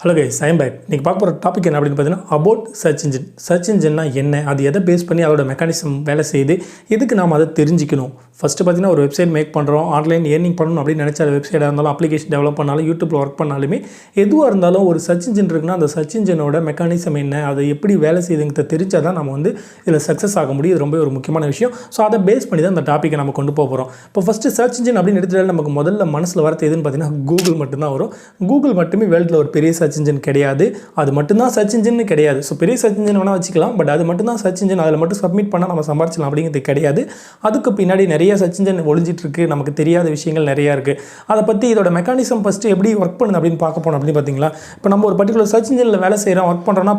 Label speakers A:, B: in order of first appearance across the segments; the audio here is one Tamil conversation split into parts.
A: Hello guys, I'm back. இன்றைக்கி பார்க்க போகிற டாபிக் என்ன அப்படின்னு பார்த்தீங்கன்னா அபவுட் சர்ச் இன்ஜின். சர்ச் இன்ஜின்னா என்ன, அது எதை பேஸ் பண்ணி அதோட மெக்கானிசம் வேலை செய்யுது, எதுக்கு நாம் அதை தெரிஞ்சுக்கணும். ஃபஸ்ட்டு பார்த்தீங்கன்னா ஒரு வெப்சைட் மேக் பண்ணுறோம், ஆன்லைன் ஏர்னிங் பண்ணணும் அப்படின்னு நினச்சா அது வெப்சைட்டாக இருந்தாலும், அப்ளிகேஷன் டெவலப் பண்ணாலும், யூடியூப்பில் ஒர்க் பண்ணாலுமே எதுவாக இருந்தாலும் ஒரு சர்ச் இன்ஜின் இருக்குன்னா அந்த சர்ச் இன்ஜினோட மெக்கானிசம் என்ன, அதை எப்படி வேலை செய்யுதுங்கிறத தெரிஞ்சால் தான் நம்ம வந்து இதில் சக்ஸஸ் ஆக முடியும். இது ரொம்ப ஒரு முக்கியமான விஷயம். ஸோ அதை பேஸ் பண்ணி தான் அந்த டாப்பிக்கை நம்ம கொண்டு போகிறோம். இப்போ ஃபஸ்ட்டு சர்ச் இன்ஜின் அப்படின்னு எடுத்துகிட்டாலும் நமக்கு முதல்ல மனசில் வரது எதுன்னு பார்த்தீங்கன்னா கூகுள் மட்டும்தான் வரும். கூகுள் மட்டுமே வேர்ல்டில் ஒரு பெரிய சர்ச் இன்ஜின் கிடையாது. அது மட்டும்தான் சர்ச் இன்ஜின் கிடையாது. ஸோ பெரிய சர்ச் இன்ஜின் வேணால் வச்சுக்கலாம், பட் அது மட்டும்தான் சர்ச் இன்ஜின், அதில் மட்டும் சப்மிட் பண்ணால் நம்ம சம்பாரிச்சலாம் அப்படிங்கிறது கிடையாது. அதுக்கு பின்னாடி நிறைய சர்ச் இன்ஜின் ஒழிஞ்சிட்டு இருக்கு, நமக்கு தெரியாத விஷயங்கள் நிறையா இருக்குது. அதை பற்றி இதோட மெக்கானிசம் ஃபஸ்ட்டு எப்படி ஒர்க் பண்ணுது அப்படின்னு பார்க்க போனோம். அப்படின்னு பார்த்தீங்களா, இப்போ நம்ம ஒரு பர்டிகுலர் சர்ச் இன்ஜினில் வேலை செய்கிறோம், ஒர்க் பண்ணுறோன்னா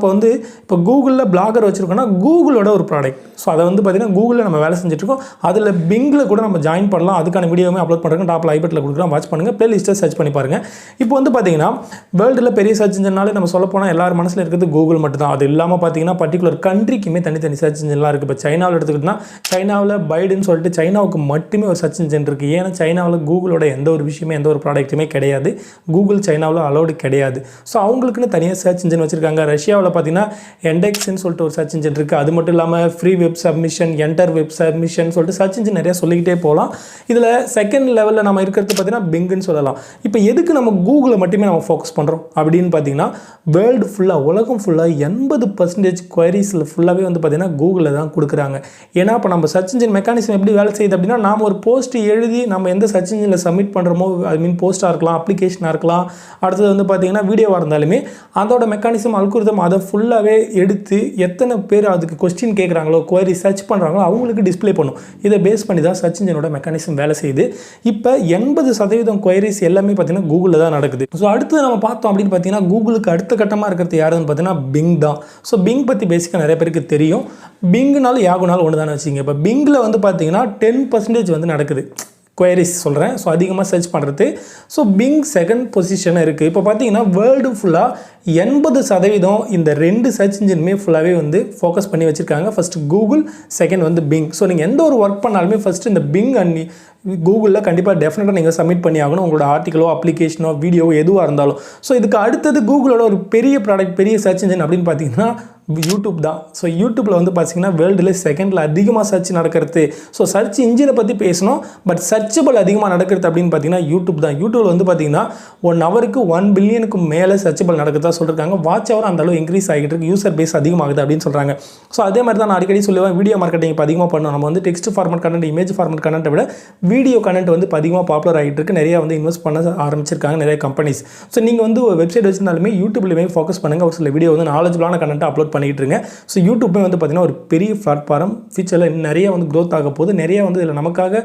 A: இப்போ கூகுளில் பிளாகர் வச்சுருக்கோன்னா கூகுளோட ஒரு ப்ராடக்ட். ஸோ அதை வந்து பார்த்தீங்கன்னா கூகுளில் நம்ம வேலை செஞ்சுட்ருக்கோம். அதில் பிங்கில் கூட நம்ம ஜாயின் பண்ணலாம். அதுக்கான வீடியோவுமே அப்லோட் பண்ணுறேன், டாப்பில் ஐபட்டில் கொடுக்குறோம், வாட்ச் பண்ணுங்கள், ப்ளேலிஸ்ட்டை சர்ச் பண்ணி பாருங்கள். இப்போ வந்து பார்த்தீங்கன்னா வேர்ல்டில் பெரிய சர்ச் இன்ஜினாலே நம்ம சொல்ல போனால் எல்லாரும் மனசில் இருக்கிறது கூகுள் மட்டும் தான். அது இல்லாமல் பார்த்தீங்கன்னா பர்டிகுலர் கண்ட்ரிக்குமே தனித்தனி சர்ச் இன்ஜின்லாம் இருக்குது. இப்போ சைனாவில் எடுத்துக்கிட்டோம்னா சைனாவில் பைடுன்னு சொல்லிட்டு சைனாவுக்கு மட்டுமே ஒரு சர்ச் இன்ஜின் இருக்குது. ஏன்னா சைனாவில் கூகுளோட எந்த ஒரு விஷயமே எந்த ஒரு ப்ராடக்ட்டுமே கிடையாது. கூகுள் சைனாவில் அலோடு கிடையாது. ஸோ அவங்களுக்குன்னு தனியாக சர்ச் இன்ஜின் வச்சுருக்காங்க. ரஷ்யாவில் பார்த்தீங்கன்னா எண்டெக்ஸ்ன்னு சொல்லிட்டு ஒரு சர்ச் இன்ஜின் இருக்குது. அது மட்டும் இல்லாமல் free web submission, enter web submission சொல்லிட்டு சர்ச் இன்ஜின் நிறையா சொல்லிக்கிட்டே போகலாம். இதில் செகண்ட் லெவலில் நம்ம இருக்கிறது பார்த்தீங்கன்னா பிங்குன்னு சொல்லலாம். இப்போ எதுக்கு நம்ம கூகுளை மட்டுமே நம்ம ஃபோக்கஸ் பண்ணுறோம் அப்படின்னு பார்த்தீங்கன்னா வேர்ல்டு ஃபுல்லாக, உலகம் ஃபுல்லாக 80% குவரிஸில் ஃபுல்லாகவே வந்து பார்த்திங்கன்னா கூகுளில் தான் கொடுக்குறாங்க. ஏன்னா இப்போ நம்ம சர்ச் இன்ஜின் மெக்கானிசம் எப்படி வேலை செய்யுது அப்படின்னா, நாம் ஒரு போஸ்ட் எழுதி நம்ம எந்த சர்ச் இன்ஜினில் சப்மிட் பண்ணுறோமோ, ஐ மீன் போஸ்ட்டாக இருக்கலாம், அப்ளிகேஷனாக இருக்கலாம், அடுத்தது வந்து பார்த்திங்கன்னா வீடியோவாக இருந்தாலுமே அதோட மெக்கானிசம் அல்கோரிதம் அதை ஃபுல்லாகவே எடுத்து எத்தனை பேர் அதுக்கு கொஸ்டின் கேட்குறாங்களோ, குவரி சர்ச் பண்ணுறாங்களோ அவங்களுக்கு டிஸ்பிளே பண்ணும். இதை பேஸ் பண்ணி தான் சர்ச் இன்ஜினோட மெக்கானிசம் வேலை செய்யுது. இப்போ 80% குவரிஸ் எல்லாமே பார்த்திங்கன்னா கூகுளில் தான் நடக்குது. ஸோ அடுத்து நம்ம பார்த்தோம் அப்படின்னு பார்த்தீங்கன்னா கூகுளுக்கு அடுத்த கட்டமாக இருக்கிறது யாருன்னு பார்த்தீங்கன்னா பிங் தான். ஸோ பிங் பற்றி பேசிக்காக நிறைய பேருக்கு தெரியும். பிங்குனாலும் யாகுனாலும் ஒன்று தானே வச்சுங்க. இப்போ பிங்கில் வந்து பார்த்தீங்கன்னா 10% வந்து நடக்குது குவரிஸ் சொல்கிறேன். ஸோ அதிகமாக சர்ச் பண்ணுறது. ஸோ பிங் செகண்ட் பொசிஷனாக இருக்குது. இப்போ பார்த்தீங்கன்னா வேர்ல்டு ஃபுல்லாக 80% இந்த ரெண்டு சர்ச் இன்ஜினுமே ஃபுல்லாகவே வந்து ஃபோக்கஸ் பண்ணி வச்சுருக்காங்க. ஃபஸ்ட்டு கூகுள், செகண்ட் வந்து பிங். ஸோ நீங்கள் எந்த ஒரு ஒர்க் பண்ணாலுமே ஃபஸ்ட்டு இந்த பிங் அண்ட் கூகுளில் கண்டிப்பாக டெஃபினட்டாக நீங்கள் சப்மிட் பண்ணி ஆகணும், உங்களோட ஆர்டிக்கலோ, அப்ளிகேஷனோ, வீடியோவோ எதுவாக இருந்தாலும். ஸோ இதுக்கு அடுத்தது கூகுளோட ஒரு பெரிய ப்ராடக்ட், பெரிய சர்ச் இன்ஜின் அப்படின்னு பார்த்தீங்கன்னா யூடியூப் தான். ஸோ யூடியூப்பில் வந்து பார்த்தீங்கன்னா வேர்ல்டில் செகண்டில் அதிகமாக சர்ச் நடக்கிறது. ஸோ சர்ச் இன்ஜினை பற்றி பேசணும், பட் சர்ச்சபிள் அதிகமாக நடக்கிறது அப்படின்னு பார்த்தீங்கன்னா யூடியூப் தான். யூடியூப்பில் வந்து பார்த்தீங்கன்னா 1 ஹவருக்கு 1 பில்லியனுக்கு மேலே சர்ச்சபிள் நடக்கிறதா சொல்லியிருக்காங்க. வாட்ச் ஹவர் அந்த அளவு இன்க்ரீஸ் ஆகிட்டு இருக்கு, யூசர் பேஸ் அதிகமாகுது அப்படின்னு சொல்கிறாங்க. ஸோ அதே மாதிரி தான் நான் அடிக்கடி சொல்லுவேன், வீடியோ மார்க்கெட்டிங் இப்போ அதிகமாக பண்ணணும். நம்ம வந்து text format content, image format கண்டென்ட்டை விட வீடியோ கண்டென்ட் வந்து இப்போ அதிகமாக பாப்புலர் ஆகிட்டு இருக்கு. நிறையா வந்து இன்வெஸ்ட் பண்ண ஆரம்பிச்சிருக்காங்க நிறைய கம்பெனிஸ். ஸோ நீங்கள் வந்து ஒரு வெப்சைட் வச்சிருந்தாலுமே யூடியூப்லேயுமே ஃபோக்கஸ் பண்ணுங்கள். ஒரு சில வீடியோ வந்து நாலேஜபிளான கண்டென்ட்டை அப்லோட் பண்ணிட்டு இருங்க. ஸோ யூடியூப்பே வந்து பார்த்திங்கன்னா ஒரு பெரிய பிளாட்ஃபார்ம், ஃபியூச்சரில் நிறைய வந்து க்ரோத் ஆக போகுது. நிறைய வந்து இதில் நமக்காக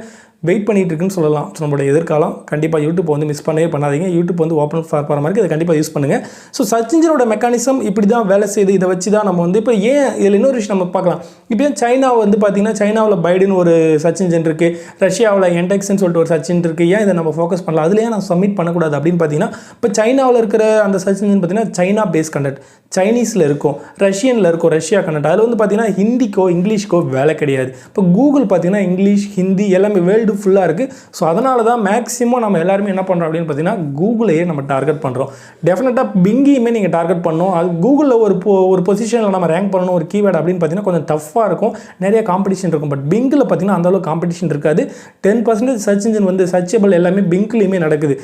A: வெயிட் பண்ணிகிட்டு இருக்குன்னு சொல்லலாம். ஸோ நம்மளோட எதிர்காலம். கண்டிப்பாக யூடியூப் வந்து மிஸ் பண்ணவே பண்ணாதீங்க. யூடியூப் வந்து ஓப்பன் பிளாட்ஃபார்மாக இருக்குது, அதை கண்டிப்பாக யூஸ் பண்ணுங்கள். ஸோ சர்ச் இன்ஜினோட மெக்கானிசம் இப்படி தான் வேலை செய்யுது. இதை வச்சு தான் நம்ம வந்து இப்போ ஏன் இதில் இன்னொரு விஷயம் நம்ம பார்க்கலாம். இப்போ சைனா வந்து பார்த்திங்கன்னா சைனாவில் பைடுன்னு ஒரு சர்ச் இன்ஜின் இருக்குது, ரஷ்யாவில் என்டெக்ஸ்ன்னு சொல்லிட்டு ஒரு சர்ச் இன்ஜின் இருக்குது. ஏன் இதை நம்ம ஃபோக்கஸ் பண்ணலாம், அதுலேயே நான் சப்மிட் பண்ணக்கூடாது அப்படின்னு பார்த்தீங்கன்னா, இப்போ சைனாவில் இருக்கிற அந்த சர்ச் இன்ஜின் பார்த்தீங்கன்னா சைனா பேஸ் கண்டென்ட், சைனீஸில் இருக்கும், ரஷ்யனில் இருக்கும், ரஷ்யா கண்டென்ட். அதில் வந்து பார்த்திங்கன்னா ஹிந்திக்கோ இங்கிலீஷ்க்கோ வேலை கிடையாது. இப்போ கூகுள் பார்த்திங்கன்னா இங்கிலீஷ், ஹிந்தி எல்லாமே வேர்ல்டு ஃபுல்லாக இருக்குது. ஸோ அதனால தான் மேக்ஸிமம் நம்ம எல்லாருமே என்ன பண்ணுறோம் அப்படின்னு பார்த்தீங்கன்னா கூகுளையே நம்ம டார்கெட் பண்ணுறோம். டெஃபினட்டாக பிங்கியுமே நீங்கள் டார்கெட் பண்ணணும். அது கூகுளில் ஒரு பொசிஷனில் நம்ம ரேங்க் பண்ணணும் ஒரு கீவேர்டு அப்படின்னு பார்த்தீங்கன்னா கொஞ்சம் டஃப்பாக இருக்கும், நிறைய காம்படிஷன் இருக்கும். பட் பிங்கில் பார்த்தீங்கன்னா அந்தளவுக்கு காம்படிஷன் இருக்காது. 10% சர்ச் இன்ஜின் வந்து சர்ச்சபிள் எல்லாமே பிங்க்லேயுமே நடக்குது.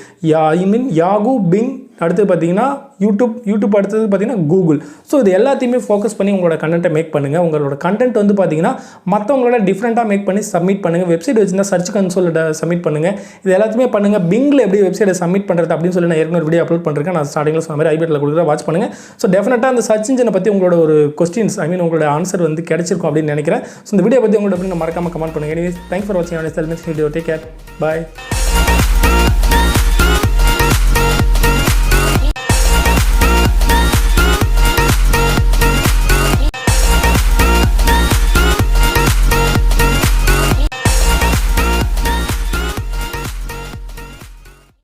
A: ஐ மீன் யாகு, பிங், அடுத்து பார்த்தீங்கன்னா யூடியூப் அடுத்தது பார்த்தீங்கன்னா கூகுள். ஸோ இது எல்லாத்தையுமே ஃபோக்கஸ் பண்ணி உங்களோட கண்டென்ட்டை மேக் பண்ணுங்கள். உங்களோட கண்டென்ட் வந்து பார்த்தீங்கன்னா மற்றவங்களோட டிஃப்ரெண்ட்டாக மேக் பண்ணி சப்மிட் பண்ணுங்கள். வெப்சைட் வச்சுருந்தா சர்ச் கன்சோலில் சப்மிட் பண்ணுங்கள். இது எல்லாத்தையுமே பண்ணுங்கள். பிங்கில் எப்படி வெப்சைட்டை சப்மிட் பண்ணுறது அப்படின்னு சொல்லி நான் ஏற்கனவே வீடியோ அப்லோட் பண்ணுறேன். நான் ஸ்டார்டிங்கில் சொன்ன மாதிரி ஐபட்டில் கொடுக்குறேன், வாட்ச் பண்ணுங்கள். ஸோ டெஃபினட்டாக அந்த சர்ச் இன்ஜினை பற்றி உங்களோட ஒரு கொஸ்டின்ஸ், ஐ மீன் உங்களோட ஆன்சர் வந்து கிடைச்சிருக்கும் அப்படின்னு நினைக்கிறேன். ஸோ இந்த வீடியோ பற்றி உங்களோட மறக்காமல் கமெண்ட் பண்ணுங்கள். எனிவேஸ், தேங்க்ஸ் ஃபார் வாட்சிங். வீடியோ டேக் கேர், பாய்.